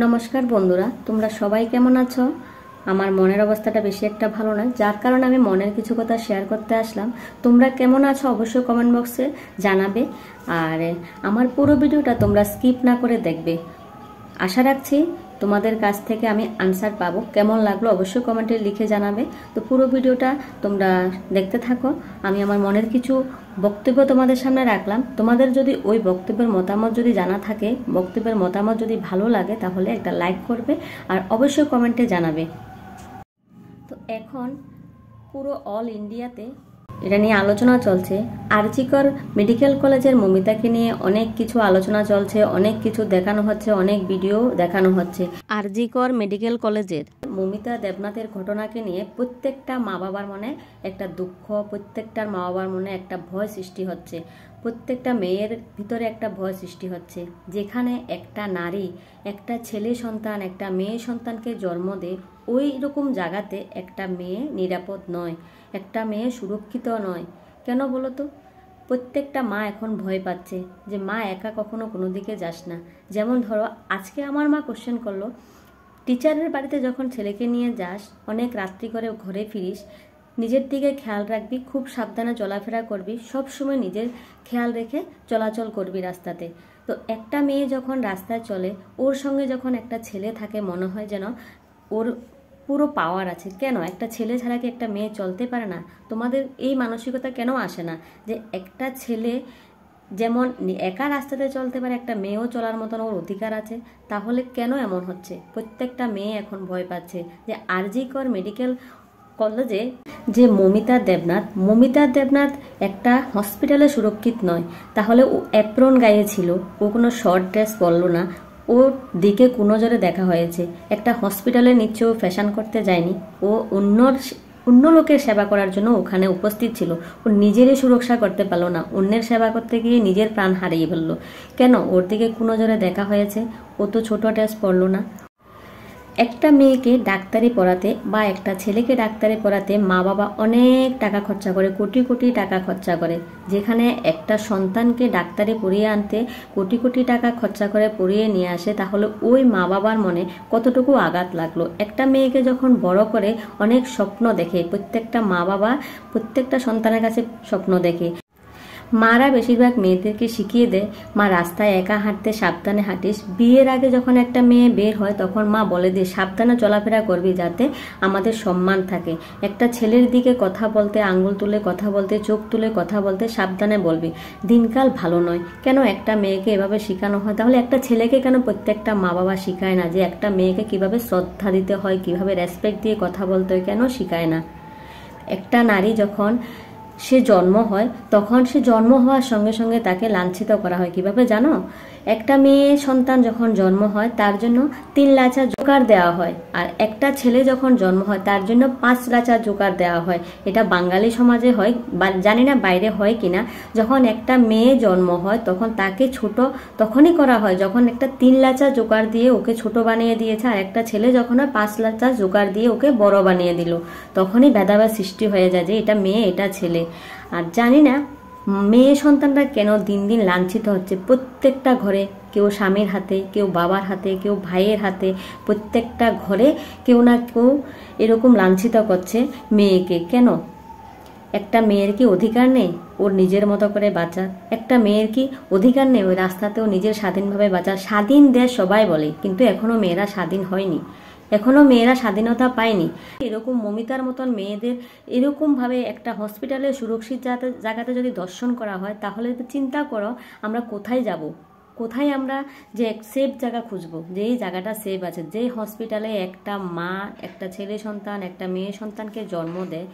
নমস্কার বন্ধুরা, তোমরা সবাই কেমন আছো? আমার মনের অবস্থাটা বেশি একটা ভালো না, যার কারণে আমি মনের কিছু কথা শেয়ার করতে আসলাম। তোমরা কেমন আছো অবশ্যই কমেন্ট বক্সে জানাবে। আর আমার পুরো ভিডিওটা তোমরা স্কিপ না করে দেখবে। আশা রাখছি তোমাদের কাছ থেকে আমি আনসার পাবো। কেমন লাগলো অবশ্যই কমেন্টে লিখে জানাবে। তো পুরো ভিডিওটা তোমরা দেখতে থাকো। আমি আমার মনের কিছু বক্তব্য তোমাদের সামনে রাখলাম। তোমাদের যদি ওই বক্তব্যের মতামত যদি জানা থাকে, বক্তব্যের মতামত যদি ভালো লাগে, তাহলে একটা লাইক করবে আর অবশ্যই কমেন্টে জানাবে। তো এখন পুরো অল ইন্ডিয়াতে এটা নিয়ে আলোচনা চলছে। আরজিকর মেডিকেল কলেজের মমিতাকে নিয়ে অনেক কিছু আলোচনা চলছে, অনেক কিছু দেখানো হচ্ছে, অনেক ভিডিও দেখানো হচ্ছে। আরজিকর মেডিকেল কলেজের মমিতা দেবনাথের ঘটনাকে নিয়ে প্রত্যেকটা মা বাবার মনে একটা দুঃখ, প্রত্যেকটার মা বাবার মনে একটা ভয় সৃষ্টি হচ্ছে, প্রত্যেকটা মেয়ের ভিতরে একটা ভয় সৃষ্টি হচ্ছে। যেখানে একটা নারী একটা ছেলে সন্তান, একটা মেয়ে সন্তানকে জন্ম দেয়, ওই রকম জায়গাতে একটা মেয়ে নিরাপদ নয়, একটা মেয়ে সুরক্ষিত নয়। কেন বলো তো? প্রত্যেকটা মা এখন ভয় পাচ্ছে যে মা একা কখনো কোনো দিকে যাস না। যেমন ধরো, আজকে আমার মা কোশ্চেন করলো, টিচারের বাড়িতে যখন ছেলেকে নিয়ে যাস, অনেক রাত্রি করে ঘরে ফিরিস, নিজের দিকে খেয়াল রাখবি, খুব সাবধানে চলাফেরা করবি, সব সময় নিজের খেয়াল রেখে চলাচল করবি রাস্তাতে। তো একটা মেয়ে যখন রাস্তায় চলে, ওর সঙ্গে যখন একটা ছেলে থাকে, মনে হয় যেন ওর পুরো পাওয়ার আছে। কেন একটা ছেলে ছাড়া কি একটা মেয়ে চলতে পারে না? তোমাদের এই মানসিকতা কেন আসে না যে একটা ছেলে যেমন একা রাস্তাতে চলতে পারে, একটা মেয়েও চলার মতন ওর অধিকার আছে? তাহলে কেন এমন হচ্ছে? প্রত্যেকটা মেয়ে এখন ভয় পাচ্ছে যে আরজিকর মেডিকেল কলেজে যে মমিতা দেবনাথ একটা হসপিটালে সুরক্ষিত নয়। তাহলে ও অ্যাপ্রন গায়ে ছিল, ও কোনো শর্ট ড্রেস পরলো না, ওর দিকে কোনো জোরে দেখা হয়েছে। একটা হসপিটালে নিশ্চয় ও ফ্যাশন করতে যায়নি, ও অন্য লোকের সেবা করার জন্য ওখানে উপস্থিত ছিল। ও নিজেরই সুরক্ষা করতে পারলো না, অন্যের সেবা করতে গিয়ে নিজের প্রাণ হারিয়ে ফেললো। কেন? ওর দিকে কোনো জোরে দেখা হয়েছে, ও তো ছোট ড্রেস পরলো না। একটা মেয়েকে ডাক্তারি পড়াতে বা একটা ছেলেকে ডাক্তারি পড়াতে মা বাবা অনেক টাকা খরচা করে, কোটি কোটি টাকা খরচা করে। যেখানে একটা সন্তানকে ডাক্তারি পড়িয়ে আনতে কোটি কোটি টাকা খরচা করে পড়িয়ে নিয়ে আসে, তাহলে ওই মা বাবার মনে কতটুকু আঘাত লাগলো। একটা মেয়েকে যখন বড় করে অনেক স্বপ্ন দেখে, প্রত্যেকটা মা বাবা প্রত্যেকটা সন্তানের কাছে স্বপ্ন দেখে। মারা বেশিরভাগ মেয়েদেরকে শিখিয়ে দেয়, মা রাস্তায় একা হাঁটতে সাবধানে হাঁটিস। বিয়ের আগে যখন একটা মেয়ে বের হয়, তখন মা বলে দিয়ে সাবধানে চলাফেরা করবি, যাতে আমাদের সম্মান থাকে। একটা ছেলের দিকে কথা বলতে, আঙ্গুল তুলে কথা বলতে, চোখ তুলে কথা বলতে সাবধানে বলবি। দিনকাল ভালো নয়। কেন একটা মেয়েকে এভাবে শেখানো হয়? তাহলে একটা ছেলেকে কেন প্রত্যেকটা মা বাবা শিখায় না যে একটা মেয়েকে কিভাবে শ্রদ্ধা দিতে হয়, কিভাবে রেসপেক্ট দিয়ে কথা বলতে হয়? কেন শিখায় না? একটা নারী যখন সে জন্ম হয়, তখন সে জন্ম হওয়ার সঙ্গে সঙ্গে তাকে লাঞ্ছিত করা হয়। কিভাবে জানো? একটা মেয়ে সন্তান যখন জন্ম হয়, তার জন্য 3 লাচা জোকার দেওয়া হয়, আর একটা ছেলে যখন জন্ম হয় তার জন্য 5 লাচা জোকার দেওয়া হয়। এটা বাঙালি সমাজে হয়, জানি না বাইরে হয় কিনা। যখন একটা মেয়ে জন্ম হয়, তখন তাকে ছোট তখনই করা হয় যখন একটা 3 লাচা জোকার দিয়ে ওকে ছোট বানিয়ে দিয়েছে, আর একটা ছেলে যখন 5 লাচা জোকার দিয়ে ওকে বড় বানিয়ে দিল, তখনই ভেদাভেদ সৃষ্টি হয়ে যায় যে এটা মেয়ে, এটা ছেলে। আর জানি না মেয়ে সন্তানরা কেন দিন দিন লাঞ্ছিত হচ্ছে। প্রত্যেকটা ঘরে, কেউ স্বামীর হাতে, কেউ বাবার হাতে, কেউ ভাইয়ের হাতে, প্রত্যেকটা ঘরে কেউ না কেউ এরকম লাঞ্ছিত করছে মেয়েকে। কেন? একটা মেয়ের কি অধিকার নেই ওর নিজের মতো করে বাঁচার? একটা মেয়ের কি অধিকার নেই ওই রাস্তাতেও নিজের স্বাধীনভাবে বাঁচার? স্বাধীন দেশ সবাই বলে, কিন্তু এখনো মেয়েরা স্বাধীন হয়নি, এখনো মেয়েরা স্বাধীনতা পায়নি। এরকম মমিতার মতন মেয়েদের এরকম ভাবে একটা হসপিটালে সুরক্ষিত জায়গাতে যদি দর্শন করা হয়, তাহলে চিন্তা করো আমরা কোথায় যাব, কোথায় আমরা যে সেফ জায়গা খুঁজবো, যে এই জায়গাটা সেফ আছে। যে হসপিটালে একটা মা একটা ছেলে সন্তান, একটা মেয়ে সন্তানকে জন্ম দেয়,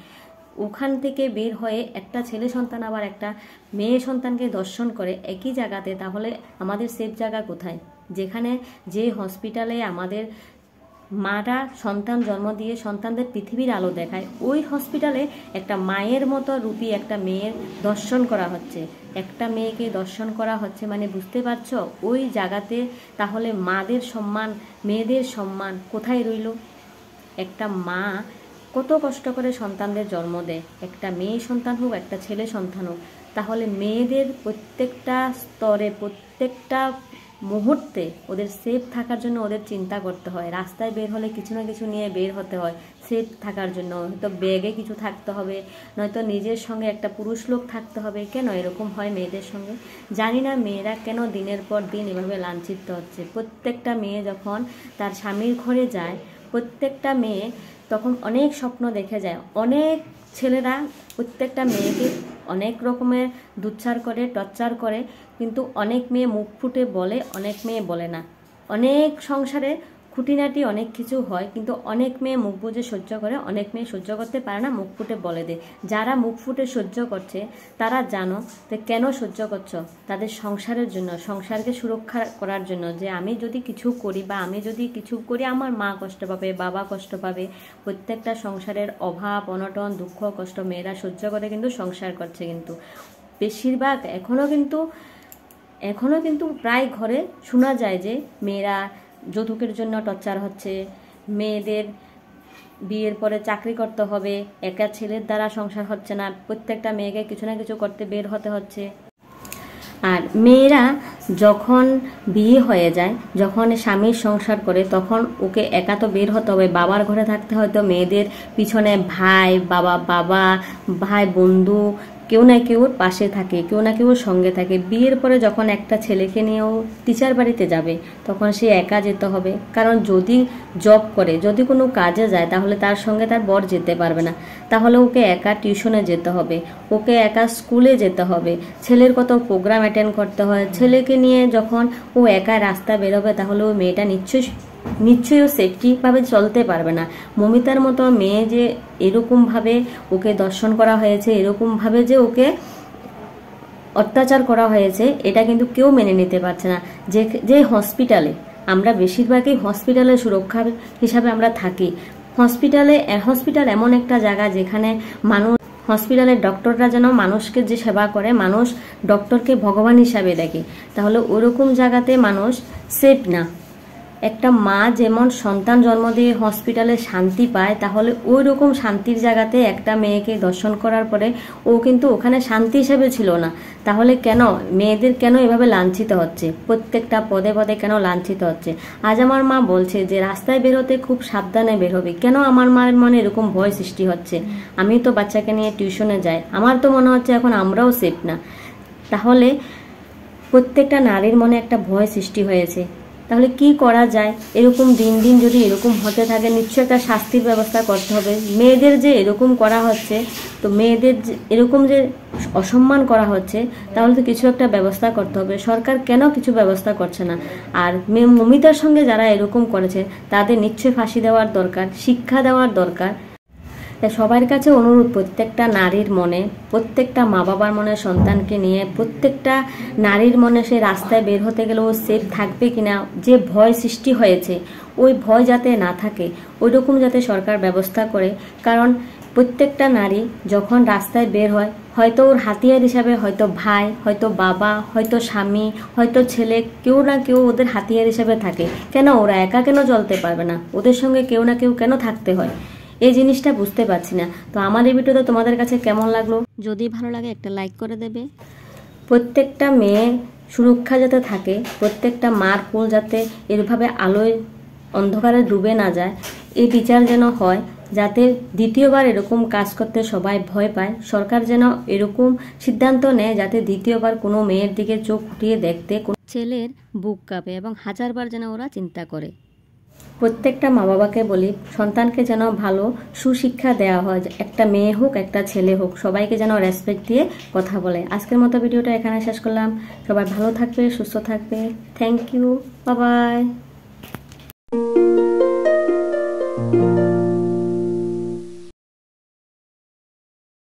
ওখান থেকে বের হয়ে একটা ছেলে সন্তান আবার একটা মেয়ে সন্তানকে দর্শন করে একই জায়গাতে, তাহলে আমাদের সেফ জায়গা কোথায়? যেখানে যে হসপিটালে আমাদের মারা সন্তান জন্ম দিয়ে সন্তানদের পৃথিবীর আলো দেখায়, ওই হসপিটালে একটা মায়ের মতো রূপী একটা মেয়ের দর্শন করা হচ্ছে, একটা মেয়েকে দর্শন করা হচ্ছে। মানে বুঝতে পারছো ওই জায়গাতে তাহলে মাদের সম্মান, মেয়েদের সম্মান কোথায় রইল? একটা মা কত কষ্ট করে সন্তানদের জন্ম দেয়, একটা মেয়ে সন্তান হোক একটা ছেলে সন্তান হোক। তাহলে মেয়েদের প্রত্যেকটা স্তরে, প্রত্যেকটা মুহূর্তে ওদের সেফ থাকার জন্য ওদের চিন্তা করতে হয়। রাস্তায় বের হলে কিছু না কিছু নিয়ে বের হতে হয় সেফ থাকার জন্য। হয়তো ব্যাগে কিছু থাকতে হবে, নয়তো নিজের সঙ্গে একটা পুরুষ লোক থাকতে হবে। কেন এরকম হয় মেয়েদের সঙ্গে জানি না। মেয়েরা কেন দিনের পর দিন এভাবে লাঞ্ছিত হচ্ছে। প্রত্যেকটা মেয়ে যখন তার স্বামীর ঘরে যায়, প্রত্যেকটা মেয়ে তখন অনেক স্বপ্ন দেখে যায়। অনেক ছেলেরা প্রত্যেকটা মেয়েকে অনেক রকমের দুচ্ছার করে, টর্চার করে, কিন্তু অনেক মেয়ে মুখ ফুটে বলে, অনেক মেয়ে বলে না। অনেক সংসারে খুঁটিনাটি অনেক কিছু হয়, কিন্তু অনেক মেয়ে মুখ বুজে সহ্য করে, অনেক মেয়ে সহ্য করতে পারে না, মুখ ফুটে বলে দেয়। যারা মুখ ফুটে সহ্য করছে তারা জানো যে কেন সহ্য করছো। তাদের সংসারের জন্য, সংসারকে সুরক্ষা করার জন্য, যে আমি যদি কিছু করি বা আমি যদি কিছু করি আমার মা কষ্ট পাবে, বাবা কষ্ট পাবে। প্রত্যেকটা সংসারের অভাব অনটন দুঃখ কষ্ট মেয়েরা সহ্য করে কিন্তু সংসার করছে। কিন্তু বেশিরভাগ এখনো কিন্তু প্রায় ঘরে শোনা যায় যে মেয়েরা যৌতুকের জন্য টর্চার হচ্ছে, মেয়েদের বিয়ের পরে চাকরি করতে হবে, একা ছেলের দ্বারা সংসার হচ্ছে না, প্রত্যেকটা মেয়েকে কিছু না কিছু করতে বের হতে হচ্ছে। আর মেয়েরা যখন বিয়ে হয়ে যায়, যখন স্বামীর সংসার করে, তখন ওকে একা তো বের হতে হবে, বাবার ঘরে থাকতে হয়তো মেয়েদের পিছনে ভাই ভাই বন্ধু কেউ না কেউ পাশে থাকে, কেউ না কেউ সঙ্গে থাকে। বিয়ের পরে যখন একটা ছেলেকে নিয়েও টিচার বাড়িতে যাবে তখন সে একা যেতে হবে। কারণ যদি জব করে, যদি কোনো কাজে যায়, তাহলে তার সঙ্গে তার বর যেতে পারবে না। তাহলে ওকে একা টিউশনে যেতে হবে, ওকে একা স্কুলে যেতে হবে, ছেলের কত প্রোগ্রাম অ্যাটেন্ড করতে হয়। ছেলেকে নিয়ে যখন ও একা রাস্তা বেরোবে তাহলে ওই মেয়েটা নিশ্চয়ই ও সেফটিভাবে চলতে পারবে না। মমিতার মতো মেয়ে যে এরকমভাবে ওকে দর্শন করা হয়েছে, এরকমভাবে যে ওকে অত্যাচার করা হয়েছে, এটা কিন্তু কেউ মেনে নিতে পারছে না। যে হসপিটালে, আমরা বেশিরভাগই হসপিটালে সুরক্ষা হিসাবে আমরা থাকি। হসপিটাল এমন একটা জায়গা যেখানে মানুষ, হসপিটালের ডক্টররা যেন মানুষকে যে সেবা করে, মানুষ ডক্টরকে ভগবান হিসাবে দেখে। তাহলে ওরকম জায়গাতে মানুষ সেফ না। একটা মা যেমন সন্তান জন্ম দিয়ে হসপিটালে শান্তি পায়, তাহলে ওই রকম শান্তির জায়গাতে একটা মেয়েকে দর্শন করার পরে ও কিন্তু ওখানে শান্তি হিসেবে ছিল না। তাহলে কেন মেয়েদের কেন এভাবে লাঞ্ছিত হচ্ছে, প্রত্যেকটা পদে পদে কেন লাঞ্ছিত হচ্ছে? আজ আমার মা বলছে যে রাস্তায় বেরোতে খুব সাবধানে বের হবে। কেন আমার মায়ের মনে এরকম ভয় সৃষ্টি হচ্ছে? আমি তো বাচ্চাকে নিয়ে টিউশনে যাই, আমার তো মনে হচ্ছে এখন আমরাও সেফ না। তাহলে প্রত্যেকটা নারীর মনে একটা ভয় সৃষ্টি হয়েছে। তাহলে কি করা যায়? এরকম দিন দিন যদি এরকম হতে থাকে, নিশ্চয়ই একটা শাস্তির ব্যবস্থা করতে হবে। মেয়েদের যে এরকম করা হচ্ছে, তো মেয়েদের এরকম যে অসম্মান করা হচ্ছে, তাহলে তো কিছু একটা ব্যবস্থা করতে হবে। সরকার কেন কিছু ব্যবস্থা করছে না? আর মমিতার সঙ্গে যারা এরকম করেছে তাদের নিশ্চয়ই ফাঁসি দেওয়ার দরকার, শিক্ষা দেওয়ার দরকার। সবার কাছে অনুরোধ, প্রত্যেকটা নারীর মনে, প্রত্যেকটা মা বাবার মনে সন্তানকে নিয়ে, প্রত্যেকটা নারীর মনে সে রাস্তায় বের হতে গেলে ও সেফ থাকবে কিনা, যে ভয় সৃষ্টি হয়েছে ওই ভয় যাতে না থাকে, ওই রকম যাতে সরকার ব্যবস্থা করে। কারণ প্রত্যেকটা নারী যখন রাস্তায় বের হয়, হয়তো ওর হাতিয়ার হিসাবে হয়তো ভাই, হয়তো বাবা, হয়তো স্বামী, হয়তো ছেলে, কেউ না কেউ ওদের হাতিয়ার হিসাবে থাকে। কেন ওরা একা কেন চলতে পারবে না? ওদের সঙ্গে কেউ না কেউ কেন থাকতে হয়? এই জিনিসটা বুঝতে পারছি না। তো আমার এই ভিডিওটা তোমাদের কাছে কেমন লাগলো? যদি ভালো লাগে একটা লাইক করে দেবে। প্রত্যেকটা মেয়ে সুরক্ষা যাতে থাকে, প্রত্যেকটা মার কোল যাতে এরভাবে আলোয় অন্ধকারে ডুবে না যায়, এই বিচার যেন হয়, যাতে দ্বিতীয়বার এরকম কাজ করতে সবাই ভয় পায়। সরকার যেন এরকম সিদ্ধান্ত নেয় যাতে দ্বিতীয়বার কোনো মেয়ের দিকে চোখ উঠিয়ে দেখতে ছেলের বুক কাঁপে, এবং হাজারবার যেন ওরা চিন্তা করে। প্রত্যেকটা মা বাবাকে বলি, সন্তানকে যেন ভালো সুশিক্ষা দেওয়া হয়। একটা মেয়ে হোক একটা ছেলে হোক, সবাইকে যেন রেসপেক্ট দিয়ে কথা বলে। আজকের মতো ভিডিওটা এখানে শেষ করলাম। সবাই ভালো থাকবে, সুস্থ থাকবে। Thank you, bye by.